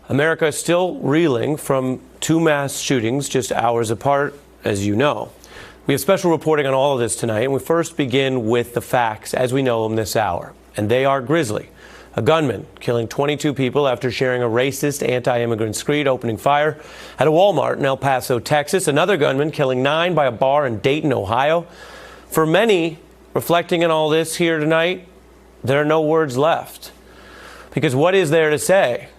America is still reeling from two mass shootings just hours apart, as you know. We have special reporting on all of this tonight, and we first begin with the facts as we know them this hour. And they are grisly. A gunman killing 22 people after sharing a racist anti-immigrant screed, opening fire at a Walmart in El Paso, Texas. Another gunman killing 9 by a bar in Dayton, Ohio. For many, reflecting on all this here tonight, there are no words left. Because what is there to say?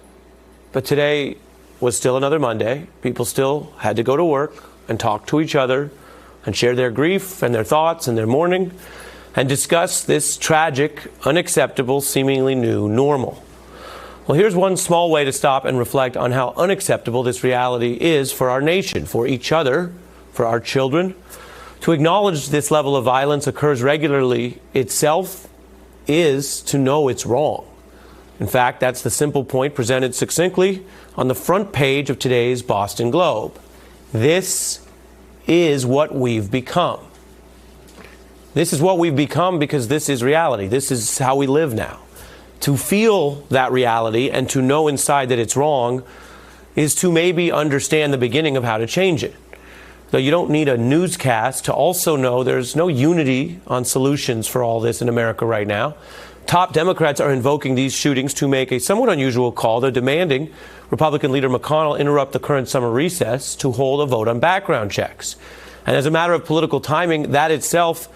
But today was still another Monday. People still had to go to work and talk to each other and share their grief and their thoughts and their mourning and discuss this tragic, unacceptable, seemingly new normal. Well, here's one small way to stop and reflect on how unacceptable this reality is for our nation, for each other, for our children. To acknowledge this level of violence occurs regularly itself is to know it's wrong. In fact, that's the simple point presented succinctly on the front page of today's Boston Globe. This is what we've become. This is what we've become because this is reality. This is how we live now. To feel that reality and to know inside that it's wrong is to maybe understand the beginning of how to change it. Though you don't need a newscast to also know there's no unity on solutions for all this in America right now. Top Democrats are invoking these shootings to make a somewhat unusual call. They're demanding Republican leader McConnell interrupt the current summer recess to hold a vote on background checks. And as a matter of political timing, that itself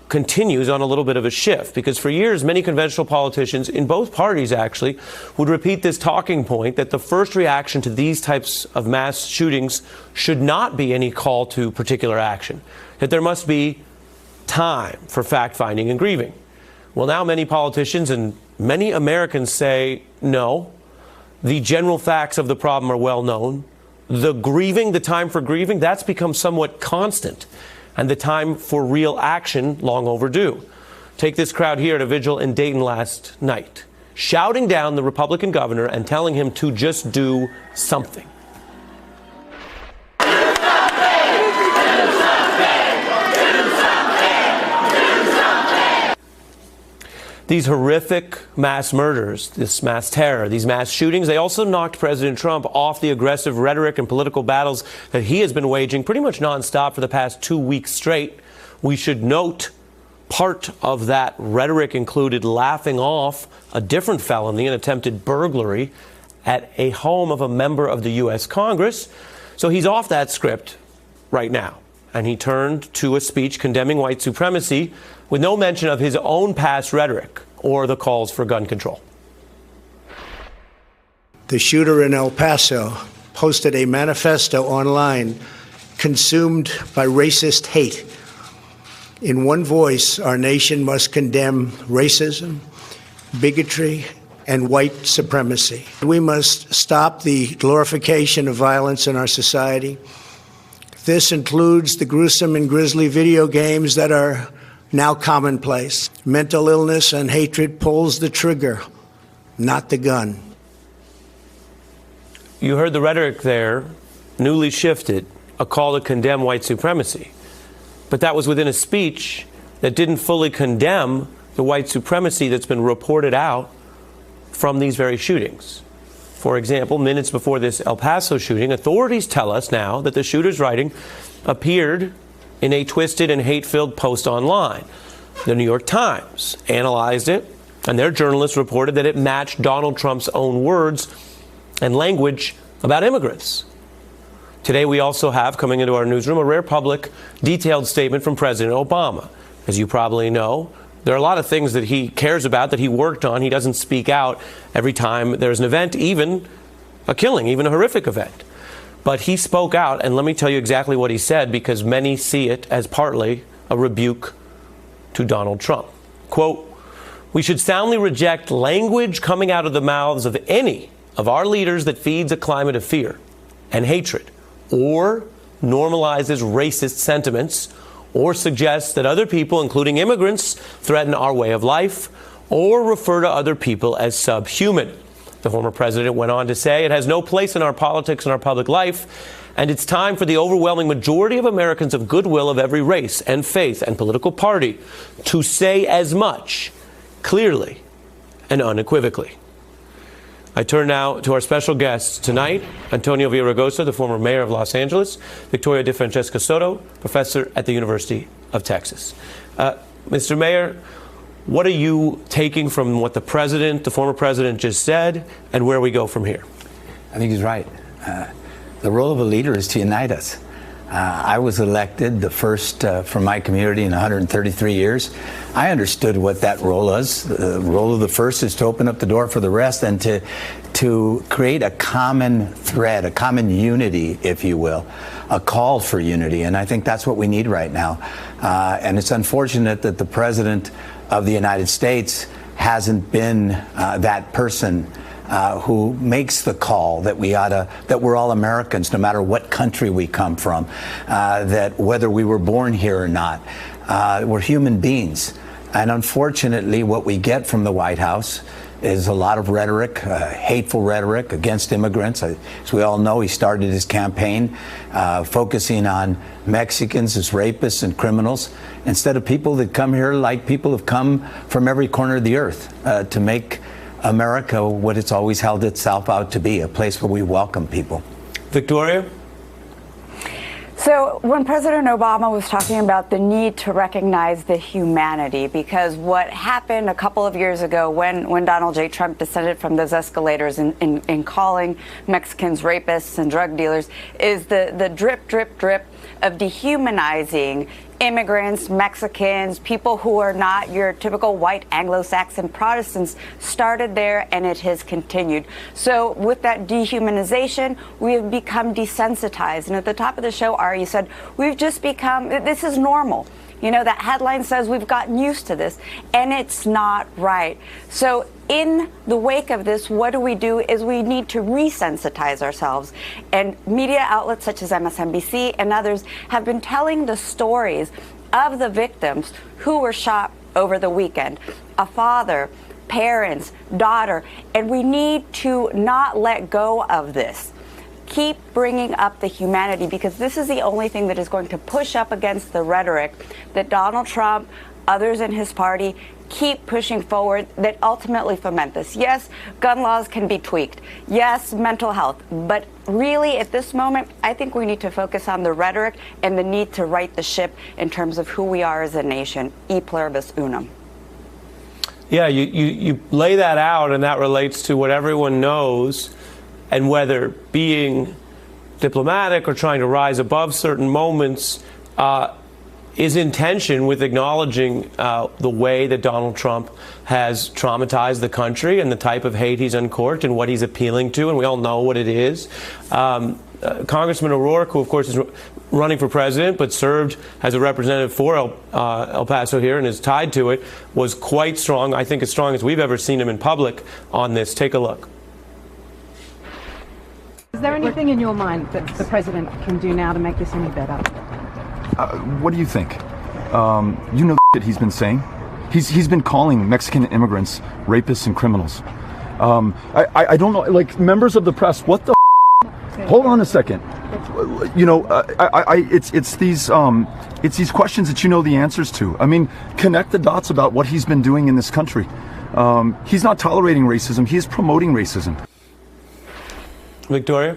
continues on a little bit of a shift, because for years, many conventional politicians in both parties actually would repeat this talking point that the first reaction to these types of mass shootings should not be any call to particular action, that there must be time for fact-finding and grieving. Well, now many politicians and many Americans say, no, the general facts of the problem are well known. The grieving, the time for grieving, that's become somewhat constant, and the time for real action long overdue. Take this crowd here at a vigil in Dayton last night, shouting down the Republican governor and telling him to just do something. These horrific mass murders, this mass terror, these mass shootings, they also knocked President Trump off the aggressive rhetoric and political battles that he has been waging pretty much nonstop for the past 2 weeks straight. We should note part of that rhetoric included laughing off a different felony, an attempted burglary at a home of a member of the U.S. Congress. So he's off that script right now. And he turned to a speech condemning white supremacy with no mention of his own past rhetoric or the calls for gun control. The shooter in El Paso posted a manifesto online consumed by racist hate. In one voice, our nation must condemn racism, bigotry, and white supremacy. We must stop the glorification of violence in our society. This includes the gruesome and grisly video games that are now commonplace. Mental illness and hatred pulls the trigger, not the gun. You heard the rhetoric there, newly shifted, a call to condemn white supremacy. But that was within a speech that didn't fully condemn the white supremacy that's been reported out from these very shootings. For example, minutes before this El Paso shooting, authorities tell us now that the shooter's writing appeared in a twisted and hate-filled post online. The New York Times analyzed it, and their journalists reported that it matched Donald Trump's own words and language about immigrants. Today, we also have, coming into our newsroom, a rare public, detailed statement from President Obama. As you probably know, there are a lot of things that he cares about, that he worked on. He doesn't speak out every time there's an event, even a killing, even a horrific event. But he spoke out, and let me tell you exactly what he said, because many see it as partly a rebuke to Donald Trump. Quote, "We should soundly reject language coming out of the mouths of any of our leaders that feeds a climate of fear and hatred, or normalizes racist sentiments, or suggests that other people, including immigrants, threaten our way of life, or refer to other people as subhuman." The former president went on to say, "It has no place in our politics and our public life, and it's time for the overwhelming majority of Americans of goodwill of every race and faith and political party to say as much clearly and unequivocally." I turn now to our special guests tonight, Antonio Villaraigosa, the former mayor of Los Angeles, Victoria De Francesca Soto, professor at the University of Texas. Mr. Mayor, what are you taking from what the former president just said, and where we go from here? I think he's right. The role of a leader is to unite us. I was elected the first from my community in 133 years. I understood what that role was. The role of the first is to open up the door for the rest and to create a common thread, a common unity, if you will, a call for unity. And I think that's what we need right now. And it's unfortunate that the President of the United States hasn't been that person who makes the call that that we're all Americans, no matter what country we come from, that whether we were born here or not, we're human beings. And unfortunately, what we get from the White House is a lot of rhetoric, hateful rhetoric against immigrants. As we all know, he started his campaign focusing on Mexicans as rapists and criminals, instead of people that come here like people have come from every corner of the earth to make America what it's always held itself out to be, a place where we welcome people. Victoria? So when President Obama was talking about the need to recognize the humanity, because what happened a couple of years ago when Donald J. Trump descended from those escalators in calling Mexicans rapists and drug dealers is the drip, drip, drip of dehumanizing immigrants, Mexicans, people who are not your typical white Anglo-Saxon Protestants started there, and it has continued. So with that dehumanization, we have become desensitized. And at the top of the show, Ari, you said, we've just become, this is normal. You know, that headline says we've gotten used to this, and it's not right. So in the wake of this, what do? Is we need to resensitize ourselves. And media outlets such as MSNBC and others have been telling the stories of the victims who were shot over the weekend. A father, parents, daughter, and we need to not let go of this. Keep bringing up the humanity, because this is the only thing that is going to push up against the rhetoric that Donald Trump, others in his party, keep pushing forward that ultimately foment this. Yes, gun laws can be tweaked. Yes, mental health. But really, at this moment, I think we need to focus on the rhetoric and the need to right the ship in terms of who we are as a nation. E pluribus unum. Yeah, you lay that out, and that relates to what everyone knows. And whether being diplomatic or trying to rise above certain moments is in tension with acknowledging the way that Donald Trump has traumatized the country and the type of hate he's uncorked and what he's appealing to, and we all know what it is. Congressman O'Rourke, who of course is running for president but served as a representative for El Paso here and is tied to it, was quite strong, I think as strong as we've ever seen him in public on this. Take a look. Is there anything in your mind that the president can do now to make this any better? What do you think? You know that he's been saying. He's been calling Mexican immigrants rapists and criminals. I don't know, like members of the press. What the? Hold on a second. You know, it's these questions that you know the answers to. I mean, connect the dots about what he's been doing in this country. He's not tolerating racism. He is promoting racism. Victoria?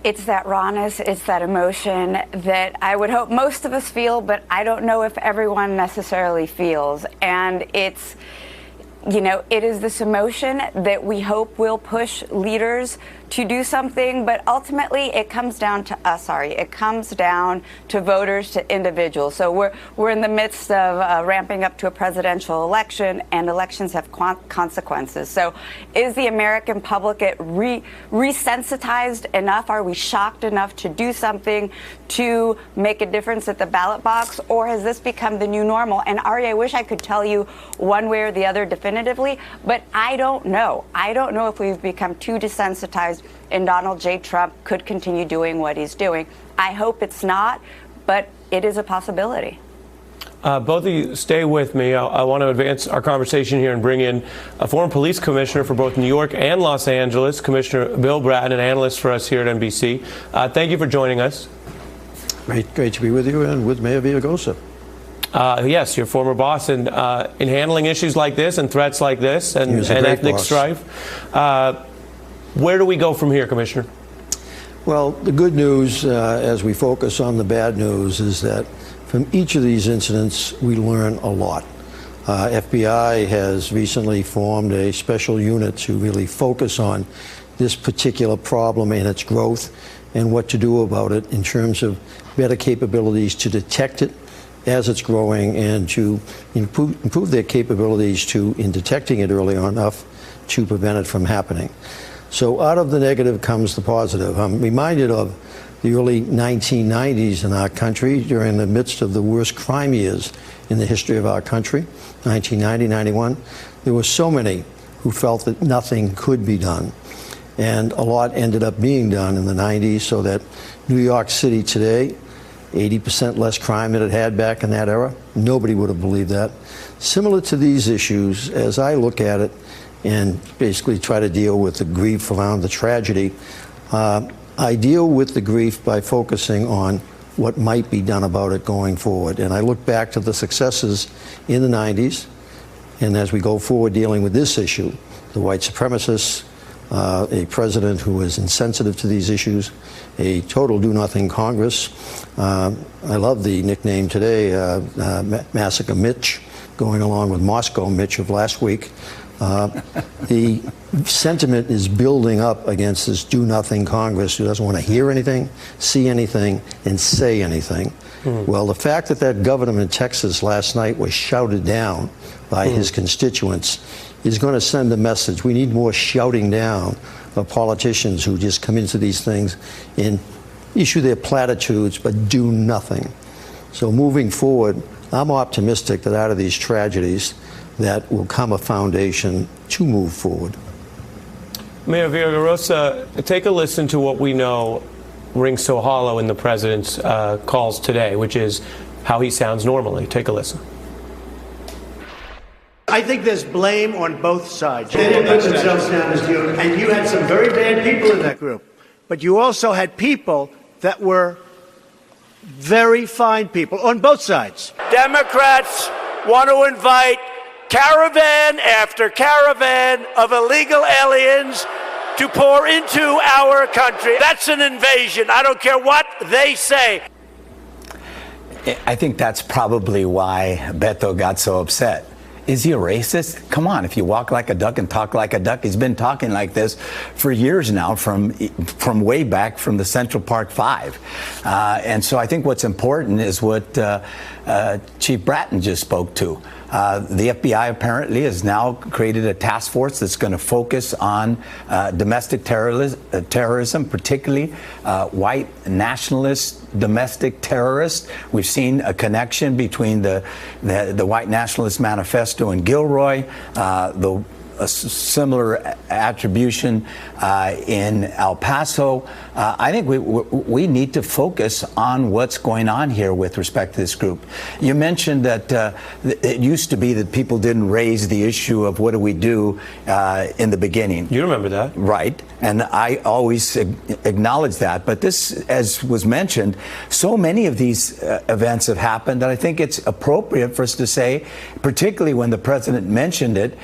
It's that rawness, it's that emotion that I would hope most of us feel, but I don't know if everyone necessarily feels. And it's, you know, it is this emotion that we hope will push leaders to do something, but ultimately it comes down to us, Ari. It comes down to voters, to individuals. So we're in the midst of ramping up to a presidential election, and elections have consequences. So is the American public resensitized enough? Are we shocked enough to do something to make a difference at the ballot box, or has this become the new normal? And Ari, I wish I could tell you one way or the other definitively, but I don't know. I don't know if we've become too desensitized and Donald J. Trump could continue doing what he's doing. I hope it's not, but it is a possibility. Both of you stay with me. I want to advance our conversation here and bring in a former police commissioner for both New York and Los Angeles, Commissioner Bill Bratton, an analyst for us here at NBC. Thank you for joining us. Great to be with you and with Mayor Villaraigosa. Yes, your former boss, in handling issues like this and threats like this and ethnic strife. Where do we go from here, Commissioner? Well, the good news, as we focus on the bad news, is that from each of these incidents, we learn a lot. FBI has recently formed a special unit to really focus on this particular problem and its growth and what to do about it in terms of better capabilities to detect it as it's growing and to improve their capabilities in detecting it early enough to prevent it from happening. So out of the negative comes the positive. I'm reminded of the early 1990s in our country during the midst of the worst crime years in the history of our country, 1990, 91. There were so many who felt that nothing could be done. And a lot ended up being done in the 90s, so that New York City today, 80% less crime than it had back in that era. Nobody would have believed that. Similar to these issues, as I look at it and basically try to deal with the grief around the tragedy, I deal with the grief by focusing on what might be done about it going forward. And I look back to the successes in the 90s, and as we go forward dealing with this issue, the white supremacists, a president who is insensitive to these issues, a total do-nothing Congress. I love the nickname today, Massacre Mitch, going along with Moscow Mitch of last week. The sentiment is building up against this do-nothing Congress who doesn't want to hear anything, see anything, and say anything. Well, the fact that that governor in Texas last night was shouted down by his constituents is going to send a message. We need more shouting down of politicians who just come into these things and issue their platitudes but do nothing. So moving forward, I'm optimistic that out of these tragedies that will come a foundation to move forward. Mayor Villaraigosa, take a listen to what we know rings so hollow in the president's calls today, which is how he sounds normally. Take a listen. I think there's blame on both sides. They didn't put themselves down as you, and you had some very bad people in that group. But you also had people that were very fine people on both sides. Democrats want to invite caravan after caravan of illegal aliens to pour into our country. That's an invasion. I don't care what they say. I think that's probably why Beto got so upset. Is he a racist? Come on, if you walk like a duck and talk like a duck, he's been talking like this for years now, from way back from the Central Park Five. And so I think what's important is what Chief Bratton just spoke to. The FBI apparently has now created a task force that's going to focus on domestic terrorism, particularly white nationalist domestic terrorists. We've seen a connection between the White Nationalist Manifesto and Gilroy, a similar attribution in El Paso. I think we need to focus on what's going on here with respect to this group. You mentioned that it used to be that people didn't raise the issue of what do we do in the beginning. You remember that. Right. And I always acknowledge that. But this, as was mentioned, so many of these events have happened that I think it's appropriate for us to say, particularly when the president mentioned it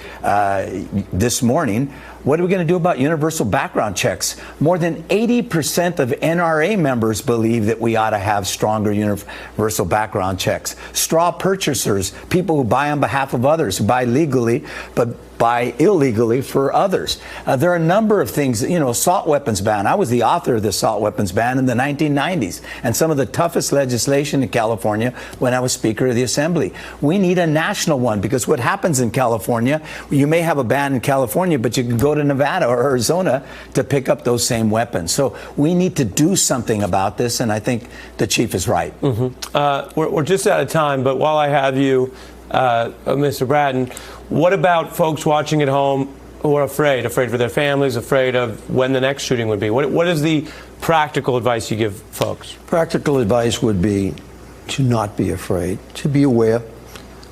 this morning, what are we going to do about universal background checks? More than 80% of NRA members believe that we ought to have stronger universal background checks. Straw purchasers, people who buy on behalf of others, who buy legally but buy illegally for others. There are a number of things, assault weapons ban. I was the author of the assault weapons ban in the 1990s and some of the toughest legislation in California when I was Speaker of the Assembly. We need a national one, because what happens in California, you may have a ban in California, but you can go to Nevada or Arizona to pick up those same weapons. So we need to do something about this, and I think the chief is right. We're just out of time, but while I have you, Mr. Bratton, what about folks watching at home who are afraid for their families, afraid of when the next shooting would be? What is the practical advice you give folks? Practical advice would be to not be afraid, to be aware.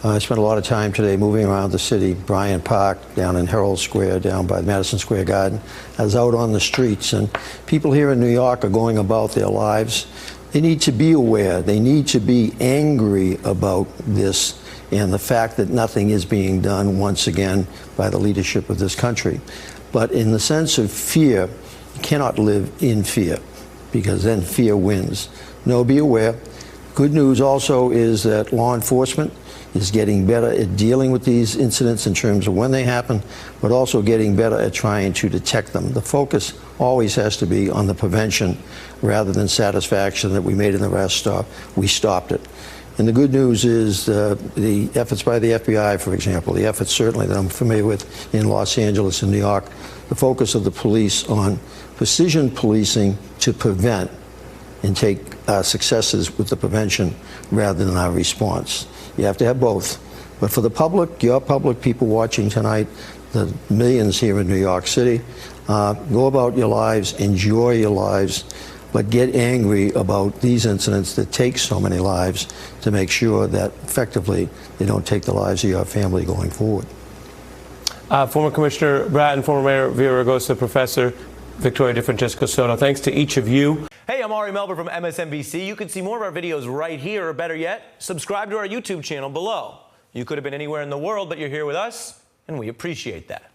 I spent a lot of time today moving around the city, Bryant Park, down in Herald Square, down by Madison Square Garden. I was out on the streets, and people here in New York are going about their lives. They need to be aware. They need to be angry about this and the fact that nothing is being done once again by the leadership of this country. But in the sense of fear, you cannot live in fear, because then fear wins. No, be aware. Good news also is that law enforcement is getting better at dealing with these incidents in terms of when they happen, but also getting better at trying to detect them. The focus always has to be on the prevention rather than satisfaction that we made an arrest stop. We stopped it. And the good news is the efforts by the FBI, for example, the efforts certainly that I'm familiar with in Los Angeles and New York, the focus of the police on precision policing to prevent and take successes with the prevention rather than our response. You have to have both. But for the public, your public, people watching tonight, the millions here in New York City, go about your lives, enjoy your lives, but get angry about these incidents that take so many lives to make sure that effectively they don't take the lives of your family going forward. Former Commissioner Bratton, former Mayor Villaraigosa, Professor Victoria DeFrancesco Soto, thanks to each of you. Hey, I'm Ari Melber from MSNBC. You can see more of our videos right here, or better yet, subscribe to our YouTube channel below. You could have been anywhere in the world, but you're here with us, and we appreciate that.